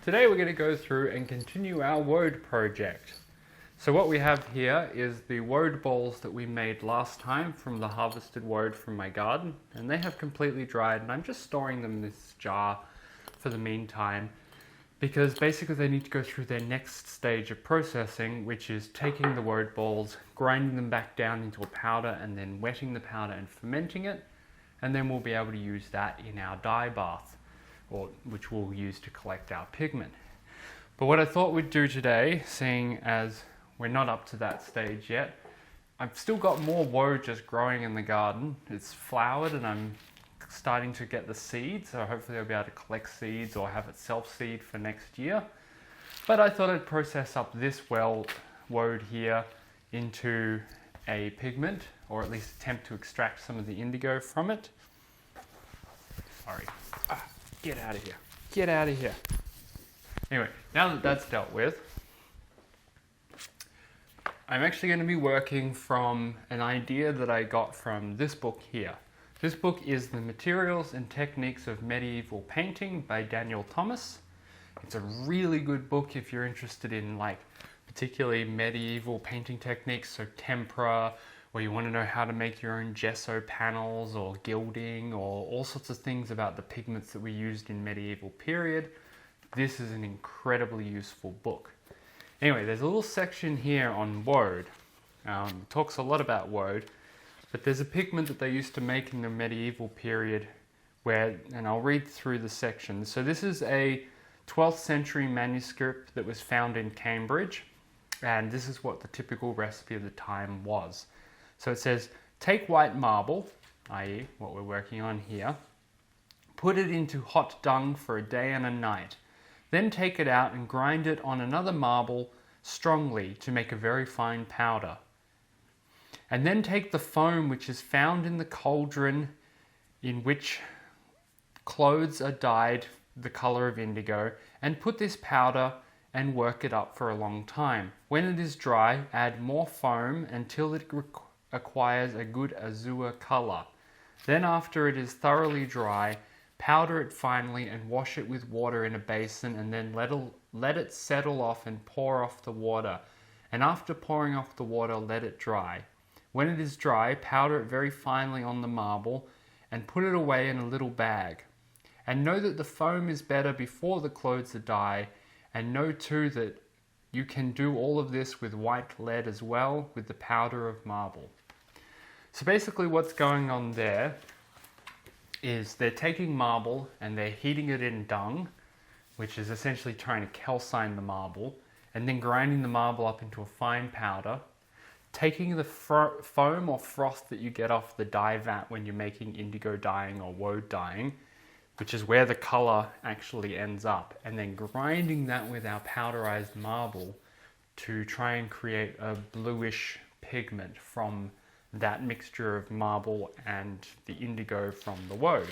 Today we're going to go through and continue our Woad project. So what we have here is the Woad balls that we made last time from the harvested Woad from my garden, and they have completely dried, and I'm just storing them in this jar for the meantime because basically they need to go through their next stage of processing, which is taking the Woad balls, grinding them back down into a powder, and then wetting the powder and fermenting it, and then we'll be able to use that in our dye bath, which we'll use to collect our pigment. But what I thought we'd do today, seeing as we're not up to that stage yet, I've still got more Woad just growing in the garden. It's flowered and I'm starting to get the seeds, so hopefully I'll be able to collect seeds or have it self-seed for next year. But I thought I'd process up this Woad here into a pigment, or at least attempt to extract some of the indigo from it. Sorry. Get out of here. Get out of here. Anyway, now that that's dealt with, I'm actually going to be working from an idea that I got from this book here. This book is The Materials and Techniques of Medieval Painting by Daniel Thomas. It's a really good book if you're interested in particularly medieval painting techniques, so tempera, or you want to know how to make your own gesso panels or gilding or all sorts of things about the pigments that we used in medieval period. This is an incredibly useful book. Anyway, there's a little section here on Woad. It talks a lot about Woad, but there's a pigment that they used to make in the medieval period and I'll read through the section. So this is a 12th century manuscript that was found in Cambridge, and this is what the typical recipe of the time was. So it says, take white marble, i.e. what we're working on here, put it into hot dung for a day and a night. Then take it out and grind it on another marble strongly to make a very fine powder. And then take the foam which is found in the cauldron in which clothes are dyed the color of indigo, and put this powder and work it up for a long time. When it is dry, add more foam until it acquires a good azure color. Then after it is thoroughly dry, powder it finely and wash it with water in a basin, and then let it settle off and pour off the water. And after pouring off the water, let it dry. When it is dry, powder it very finely on the marble and put it away in a little bag. And know that the foam is better before the clothes are dyed, and know too that you can do all of this with white lead as well, with the powder of marble. So basically what's going on there is they're taking marble and they're heating it in dung, which is essentially trying to calcine the marble, and then grinding the marble up into a fine powder, taking the foam or froth that you get off the dye vat when you're making indigo dyeing or Woad dyeing, which is where the color actually ends up, and then grinding that with our powderized marble to try and create a bluish pigment from that mixture of marble and the indigo from the Woad.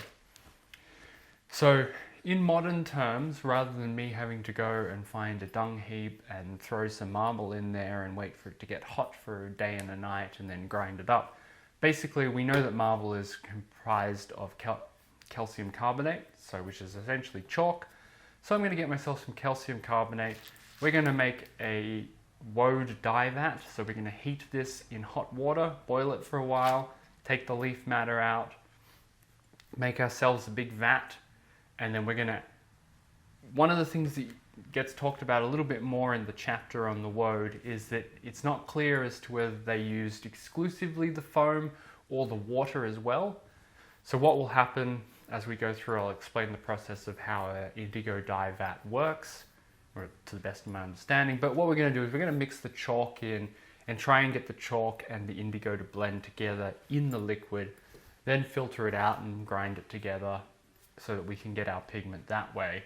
So in modern terms, rather than me having to go and find a dung heap and throw some marble in there and wait for it to get hot for a day and a night and then grind it up, basically we know that marble is comprised of calcium carbonate, which is essentially chalk. So I'm going to get myself some calcium carbonate. We're going to make a Woad dye vat, so we're going to heat this in hot water, boil it for a while, take the leaf matter out, make ourselves a big vat, and then we're going to... One of the things that gets talked about a little bit more in the chapter on the Woad is that it's not clear as to whether they used exclusively the foam or the water as well. So what will happen as we go through, I'll explain the process of how an indigo dye vat works, or to the best of my understanding. But what we're going to do is we're going to mix the chalk in and try and get the chalk and the indigo to blend together in the liquid, then filter it out and grind it together so that we can get our pigment that way,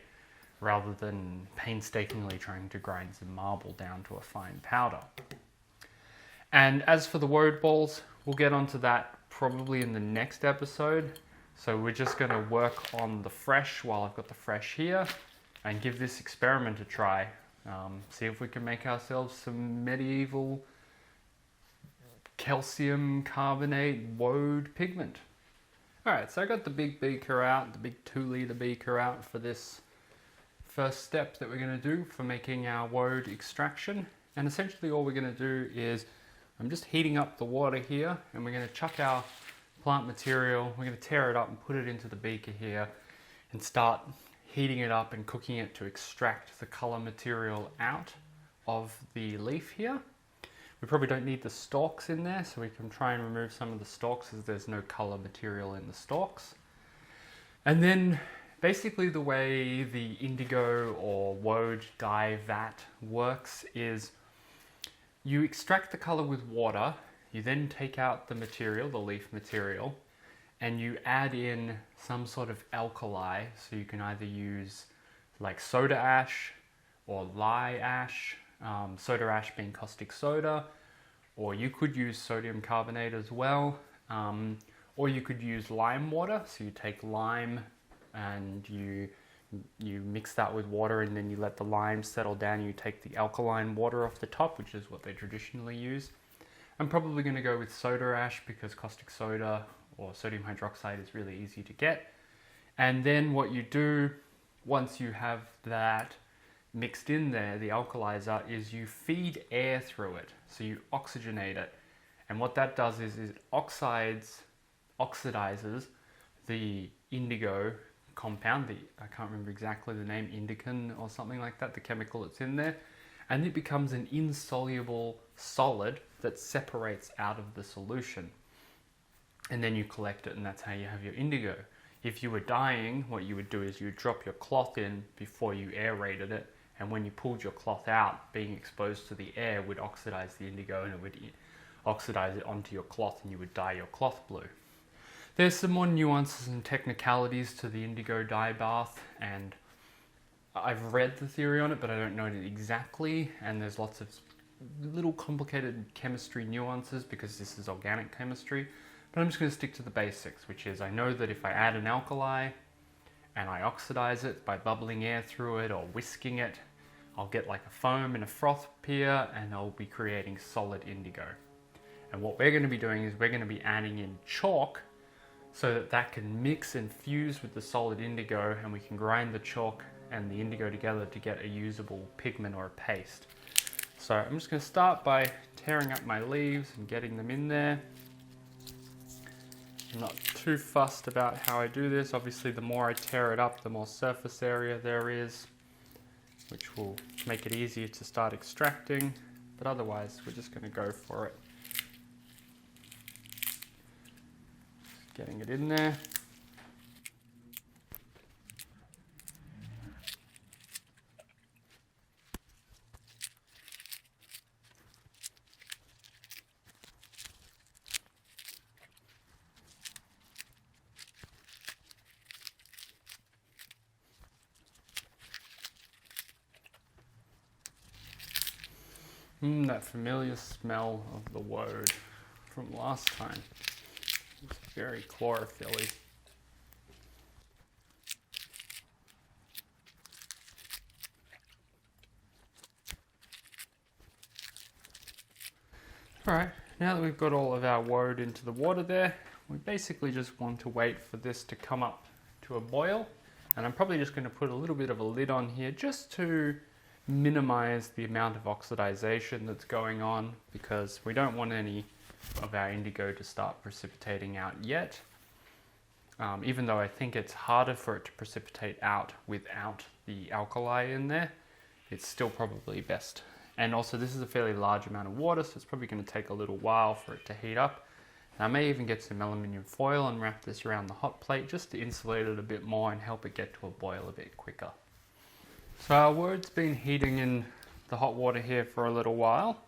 rather than painstakingly trying to grind some marble down to a fine powder. And as for the Woad balls, we'll get onto that probably in the next episode. So we're just going to work on the fresh while I've got the fresh here, and give this experiment a try. See if we can make ourselves some medieval calcium carbonate Woad pigment. Alright, so I got the big beaker out, the big 2 litre beaker out for this first step that we're going to do for making our woad extraction. And essentially all we're going to do is, I'm just heating up the water here, and we're going to chuck our plant material, we're going to tear it up and put it into the beaker here and start heating it up and cooking it to extract the color material out of the leaf here. We probably don't need the stalks in there, so we can try and remove some of the stalks as there's no color material in the stalks. And then basically the way the indigo or woad dye vat works is you extract the color with water, you then take out the material, the leaf material, and you add in some sort of alkali. So you can either use like soda ash or lye ash, soda ash being caustic soda, or you could use sodium carbonate as well, or you could use lime water. So you take lime and you mix that with water, and then you let the lime settle down. You take the alkaline water off the top, which is what they traditionally use. I'm probably going to go with soda ash because caustic soda or sodium hydroxide is really easy to get. And then what you do once you have that mixed in there, the alkalizer, is you feed air through it. So you oxygenate it. And what that does is it oxidizes the indigo compound, I can't remember exactly the name, indican or something like that, the chemical that's in there, and it becomes an insoluble solid that separates out of the solution. And then you collect it, and that's how you have your indigo. If you were dyeing, what you would do is you would drop your cloth in before you aerated it, and when you pulled your cloth out, being exposed to the air would oxidize the indigo, and it would oxidize it onto your cloth, and you would dye your cloth blue. There's some more nuances and technicalities to the indigo dye bath, and I've read the theory on it, but I don't know it exactly, and there's lots of little complicated chemistry nuances because this is organic chemistry, but I'm just going to stick to the basics, which is I know that if I add an alkali and I oxidize it by bubbling air through it or whisking it, I'll get like a foam and a froth appear, and I'll be creating solid indigo. And what we're going to be doing is we're going to be adding in chalk so that that can mix and fuse with the solid indigo, and we can grind the chalk and the indigo together to get a usable pigment or a paste. So I'm just going to start by tearing up my leaves and getting them in there. I'm not too fussed about how I do this. Obviously the more I tear it up, the more surface area there is, which will make it easier to start extracting, but otherwise we're just going to go for it. Getting it in there. That familiar smell of the woad from last time. It's very chlorophyll-y. Alright, now that we've got all of our woad into the water there, we basically just want to wait for this to come up to a boil. And I'm probably just going to put a little bit of a lid on here just to minimize the amount of oxidization that's going on, because we don't want any of our indigo to start precipitating out yet. Even though I think it's harder for it to precipitate out without the alkali in there, it's still probably best. And also this is a fairly large amount of water, so it's probably going to take a little while for it to heat up. And I may even get some aluminium foil and wrap this around the hot plate just to insulate it a bit more and help it get to a boil a bit quicker. So our woad's been heating in the hot water here for a little while,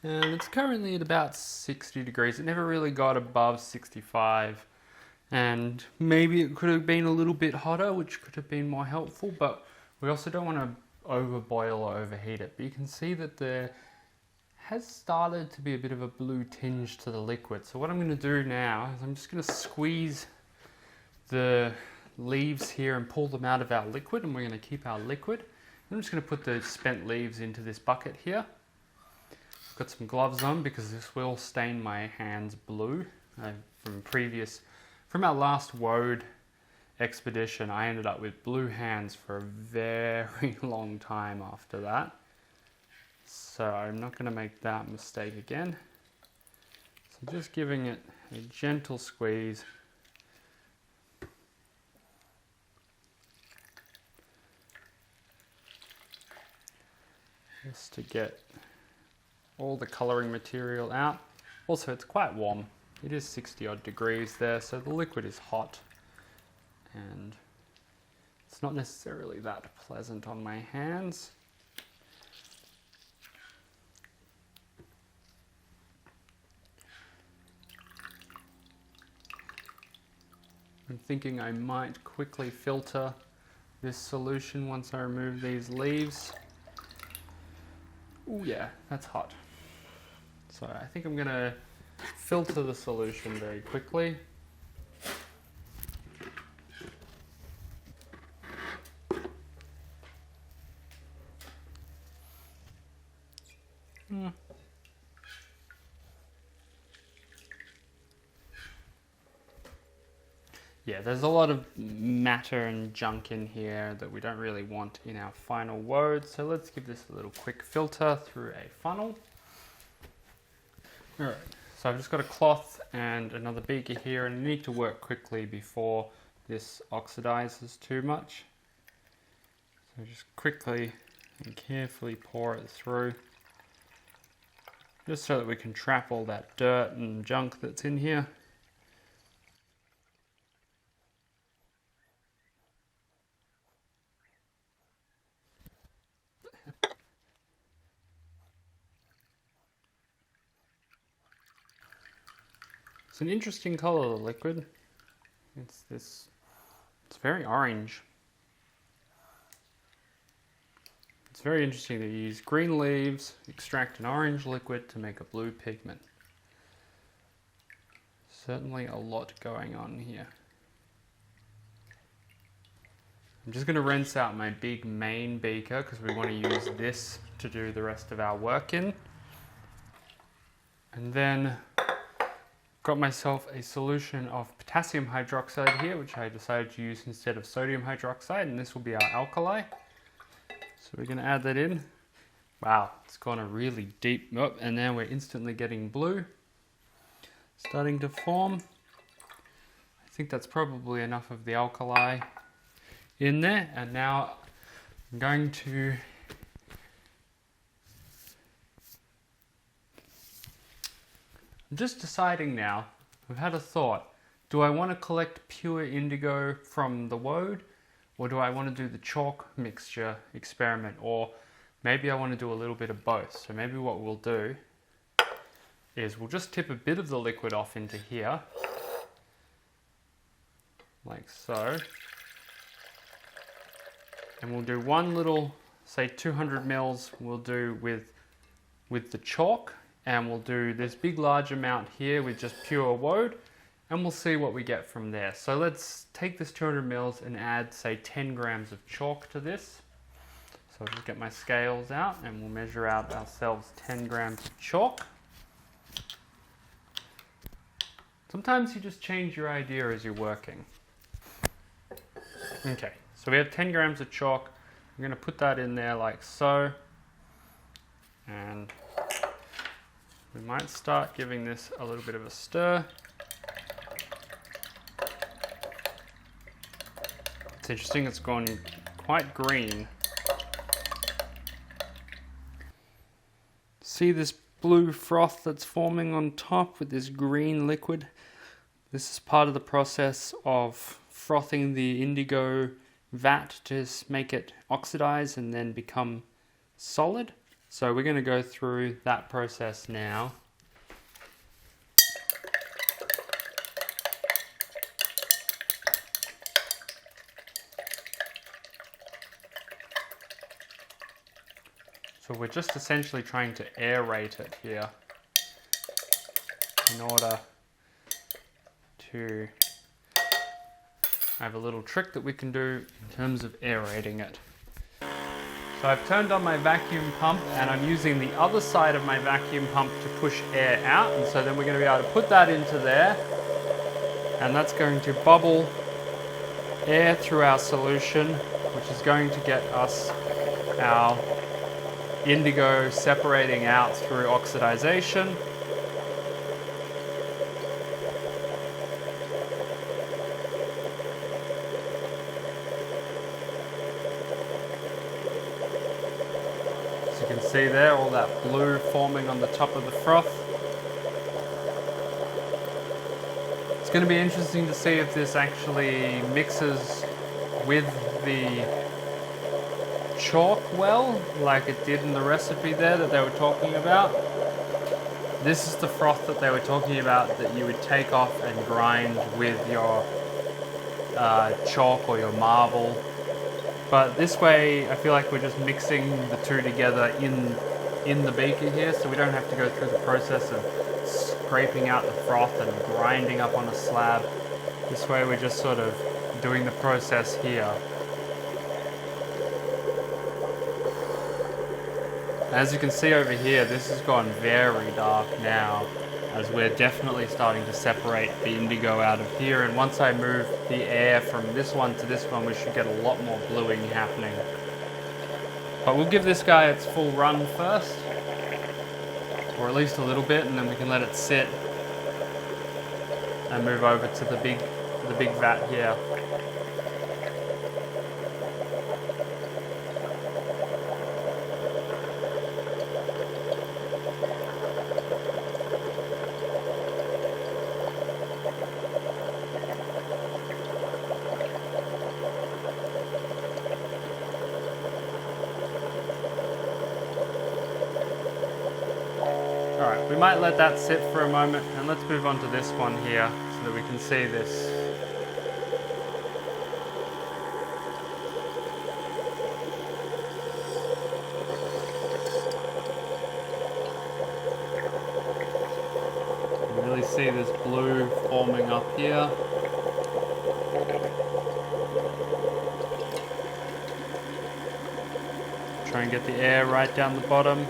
and it's currently at about 60 degrees. It never really got above 65, and maybe it could have been a little bit hotter, which could have been more helpful, but we also don't want to overboil or overheat it. But you can see that there has started to be a bit of a blue tinge to the liquid. So what I'm going to do now is I'm just going to squeeze the leaves here and pull them out of our liquid, and we're going to keep our liquid. I'm just going to put the spent leaves into this bucket here. I've got some gloves on because this will stain my hands blue from our last woad expedition, I ended up with blue hands for a very long time after that. So I'm not going to make that mistake again. So just giving it a gentle squeeze. Just to get all the colouring material out. Also, it's quite warm. It is 60 odd degrees there, so the liquid is hot. And it's not necessarily that pleasant on my hands. I'm thinking I might quickly filter this solution once I remove these leaves. Oh yeah, that's hot. So I think I'm gonna filter the solution very quickly. Yeah, there's a lot of matter and junk in here that we don't really want in our final woad. So let's give this a little quick filter through a funnel. All right, so I've just got a cloth and another beaker here, and I need to work quickly before this oxidizes too much. So just quickly and carefully pour it through, just so that we can trap all that dirt and junk that's in here. It's an interesting color, the liquid. It's very orange. It's very interesting to use green leaves, extract an orange liquid to make a blue pigment. Certainly a lot going on here. I'm just going to rinse out my big main beaker because we want to use this to do the rest of our work in. And then got myself a solution of potassium hydroxide here, which I decided to use instead of sodium hydroxide, and this will be our alkali. So we're going to add that in. Wow, it's gone a really deep, and now we're instantly getting blue starting to form. I think that's probably enough of the alkali in there, and now I'm going to I'm just deciding now. I've had a thought. Do I want to collect pure indigo from the woad, or do I want to do the chalk mixture experiment, or maybe I want to do a little bit of both? So maybe what we'll do is we'll just tip a bit of the liquid off into here, like so, and we'll do one little, say 200 mils we'll do with the chalk, and we'll do this big large amount here with just pure woad, and we'll see what we get from there. So let's take this 200 mils and add, say, 10 grams of chalk to this. So I'll just get my scales out and we'll measure out ourselves 10 grams of chalk. Sometimes you just change your idea as you're working. Okay, so we have 10 grams of chalk. I'm going to put that in there like so, and we might start giving this a little bit of a stir. It's interesting, it's gone quite green. See this blue froth that's forming on top with this green liquid? This is part of the process of frothing the indigo vat to make it oxidize and then become solid. So we're going to go through that process now. So we're just essentially trying to aerate it here in order to have a little trick that we can do in terms of aerating it. So I've turned on my vacuum pump and I'm using the other side of my vacuum pump to push air out, and so then we're going to be able to put that into there, and that's going to bubble air through our solution, which is going to get us our indigo separating out through oxidization. As you can see there, all that blue forming on the top of the froth. It's going to be interesting to see if this actually mixes with the chalk well, like it did in the recipe there that they were talking about. This is the froth that they were talking about that you would take off and grind with your chalk or your marble. But this way, I feel like we're just mixing the two together in the beaker here, so we don't have to go through the process of scraping out the froth and grinding up on a slab. This way we're just sort of doing the process here. As you can see over here, this has gone very dark now, as we're definitely starting to separate the indigo out of here, and once I move the air from this one to this one, we should get a lot more bluing happening. But we'll give this guy its full run first, or at least a little bit, and then we can let it sit and move over to the big vat here. Alright, we might let that sit for a moment, and let's move on to this one here so that we can see this. You can really see this blue forming up here. Try and get the air right down the bottom.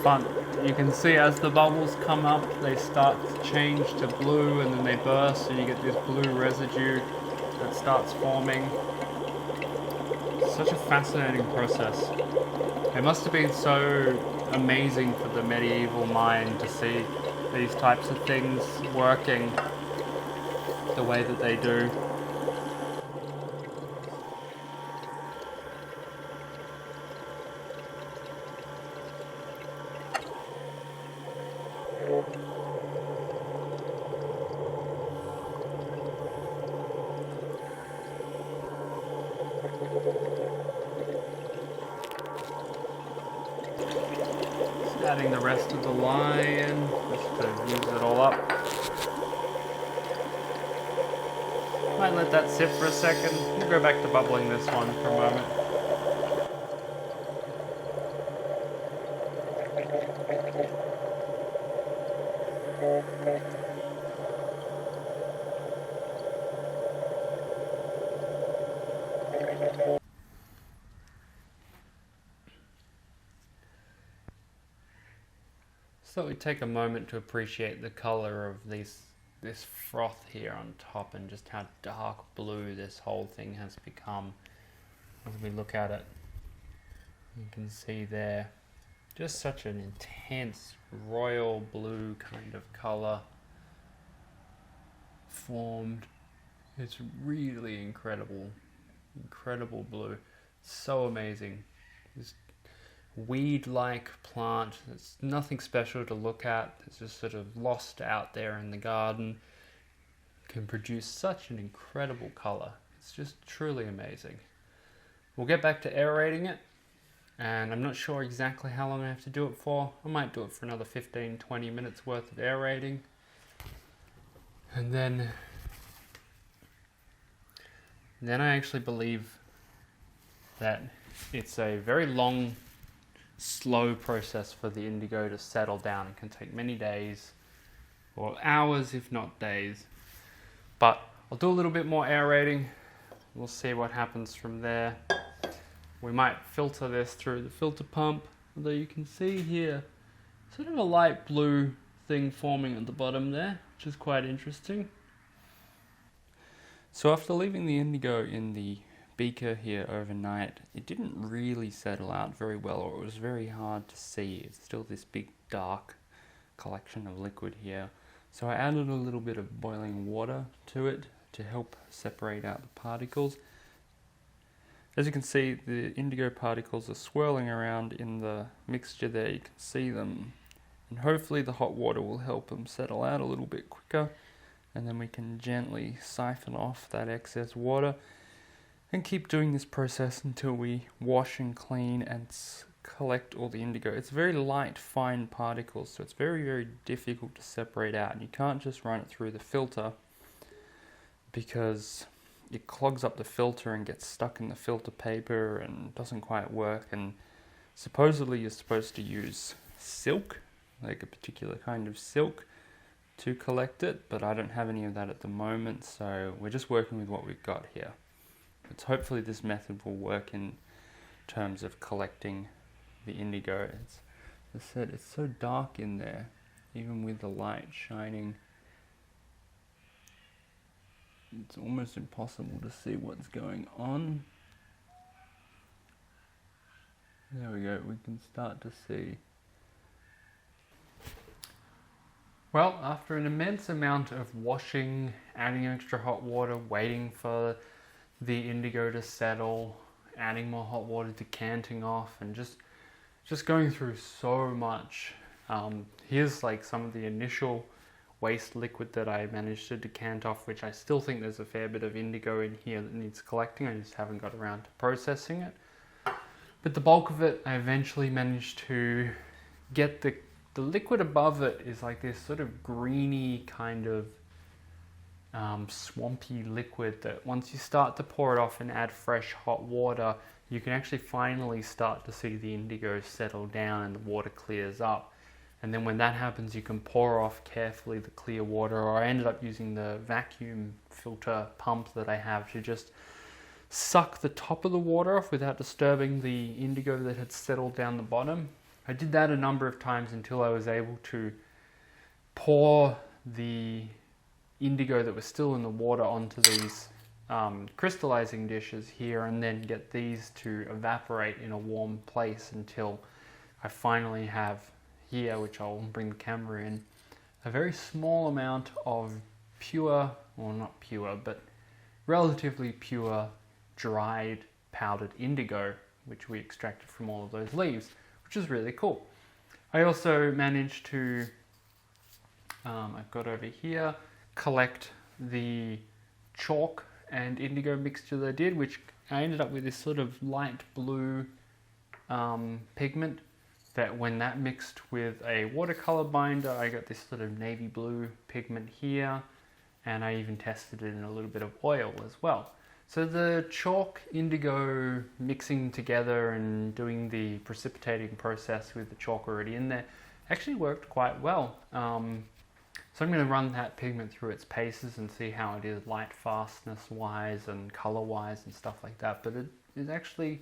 Fun. You can see as the bubbles come up, they start to change to blue, and then they burst, and you get this blue residue that starts forming. Such a fascinating process. It must have been so amazing for the medieval mind to see these types of things working the way that they do. Adding the rest of the line just to use it all up. Might let that sit for a second. We'll go back to bubbling this one for a moment. So we take a moment to appreciate the color of this froth here on top, and just how dark blue this whole thing has become. As we look at it, you can see there just such an intense royal blue kind of color formed. It's really incredible blue. So amazing. This weed-like plant. It's nothing special to look at. It's just sort of lost out there in the garden. Can produce such an incredible color. It's just truly amazing. We'll get back to aerating it, and I'm not sure exactly how long I have to do it for. I might do it for another 15-20 minutes worth of aerating, and then I actually believe that it's a very long, slow process for the indigo to settle down. It can take many days, or hours if not days, but I'll do a little bit more aerating. We'll see what happens from there. We might filter this through the filter pump, although you can see here sort of a light blue thing forming at the bottom there, which is quite interesting. So after leaving the indigo in the beaker here overnight, it didn't really settle out very well, or it was very hard to see. It's still this big dark collection of liquid here. So I added a little bit of boiling water to it to help separate out the particles. As you can see, the indigo particles are swirling around in the mixture there. You can see them, and hopefully the hot water will help them settle out a little bit quicker, and then we can gently siphon off that excess water and keep doing this process until we wash and clean and collect all the indigo. It's very light, fine particles, so it's very, very difficult to separate out. And you can't just run it through the filter because it clogs up the filter and gets stuck in the filter paper and doesn't quite work. And supposedly you're supposed to use silk, like a particular kind of silk, to collect it, but I don't have any of that at the moment, so we're just working with what we've got here. But hopefully this method will work in terms of collecting the indigo. As I said, it's so dark in there, even with the light shining. It's almost impossible to see what's going on. There we go, we can start to see. Well, after an immense amount of washing, adding extra hot water, waiting for the indigo to settle, adding more hot water, decanting off, and just going through so much. Here's like some of the initial waste liquid that I managed to decant off, which I still think there's a fair bit of indigo in here that needs collecting. I just haven't got around to processing it. But the bulk of it, I eventually managed to get the liquid above it is like this sort of greeny kind of swampy liquid that once you start to pour it off and add fresh hot water, you can actually finally start to see the indigo settle down and the water clears up. And then when that happens, you can pour off carefully the clear water, or I ended up using the vacuum filter pump that I have to just suck the top of the water off without disturbing the indigo that had settled down the bottom. I did that a number of times until I was able to pour the indigo that was still in the water onto these crystallizing dishes here, and then get these to evaporate in a warm place until I finally have here, which I'll bring the camera in, a very small amount of pure, well not pure, but relatively pure dried powdered indigo, which we extracted from all of those leaves, which is really cool. I also managed to, I've got over here, collect the chalk and indigo mixture that I did, which I ended up with this sort of light blue pigment that when that mixed with a watercolor binder, I got this sort of navy blue pigment here, and I even tested it in a little bit of oil as well. So the chalk indigo mixing together and doing the precipitating process with the chalk already in there actually worked quite well. So I'm going to run that pigment through its paces and see how it is light fastness wise and color wise and stuff like that. But it is actually,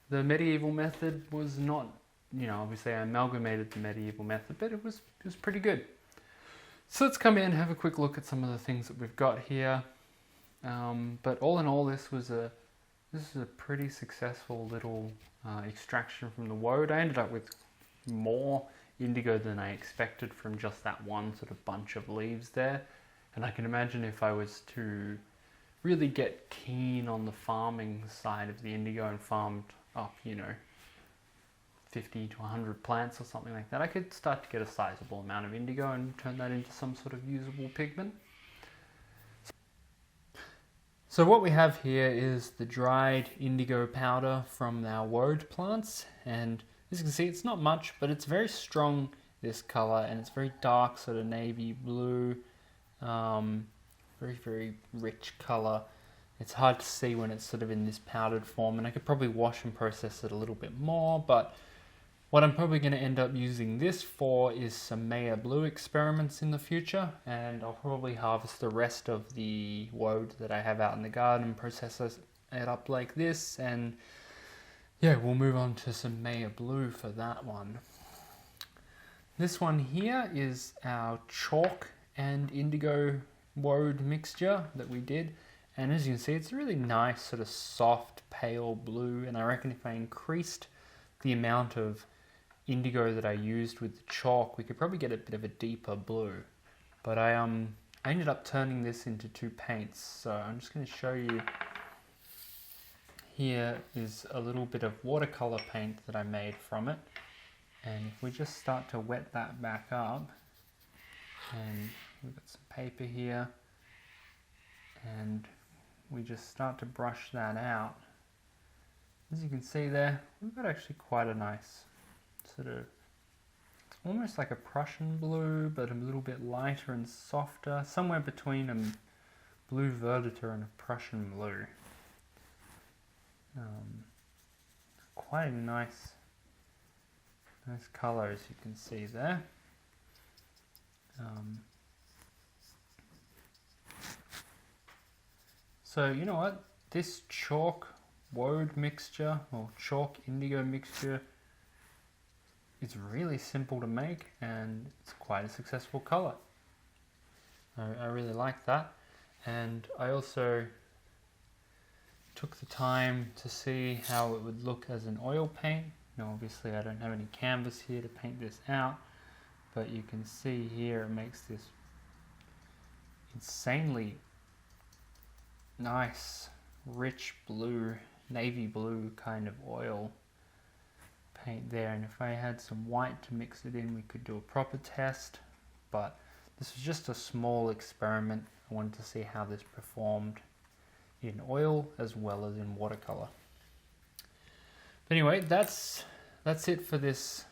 the medieval method was not, you know, obviously I amalgamated the medieval method, but it was pretty good. So let's come in and have a quick look at some of the things that we've got here. But all in all, this is a pretty successful little extraction from the Woad. I ended up with more indigo than I expected from just that one sort of bunch of leaves there. And I can imagine if I was to really get keen on the farming side of the indigo and farmed up, you know, 50 to 100 plants or something like that, I could start to get a sizable amount of indigo and turn that into some sort of usable pigment. So what we have here is the dried indigo powder from our Woad plants, and as you can see, it's not much, but it's very strong, this color, and it's very dark, sort of navy blue, very, very rich color. It's hard to see when it's sort of in this powdered form, and I could probably wash and process it a little bit more, but What I'm probably going to end up using this for is some Maya Blue experiments in the future, and I'll probably harvest the rest of the woad that I have out in the garden, process it up like this, and yeah, we'll move on to some Maya Blue for that one. This one here is our chalk and indigo woad mixture that we did, and as you can see, it's a really nice sort of soft pale blue, and I reckon if I increased the amount of indigo that I used with the chalk, we could probably get a bit of a deeper blue. But I ended up turning this into 2 paints, so I'm just going to show you. Here is a little bit of watercolor paint that I made from it, and if we just start to wet that back up, and we've got some paper here, and we just start to brush that out. As you can see there, we've got actually quite a nice sort of, it's almost like a Prussian blue, but a little bit lighter and softer, somewhere between a blue verditer and a Prussian blue. Quite a nice colour, as you can see there. So you know what, this chalk woad mixture, or chalk indigo mixture, it's really simple to make, and it's quite a successful colour. I really like that, and I also took the time to see how it would look as an oil paint. Now obviously I don't have any canvas here to paint this out, but you can see here it makes this insanely nice, rich blue, navy blue kind of oil paint there. And if I had some white to mix it in, we could do a proper test, but this was just a small experiment. I wanted to see how this performed in oil as well as in watercolor. But anyway, that's it for this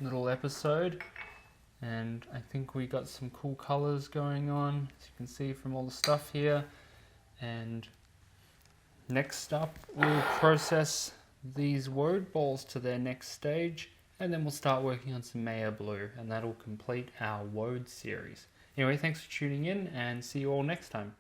little episode, and I think we got some cool colors going on, as you can see from all the stuff here. And next up, we'll process these woad balls to their next stage, and then we'll start working on some Maya Blue, and that'll complete our woad series. Anyway, thanks for tuning in, and see you all next time.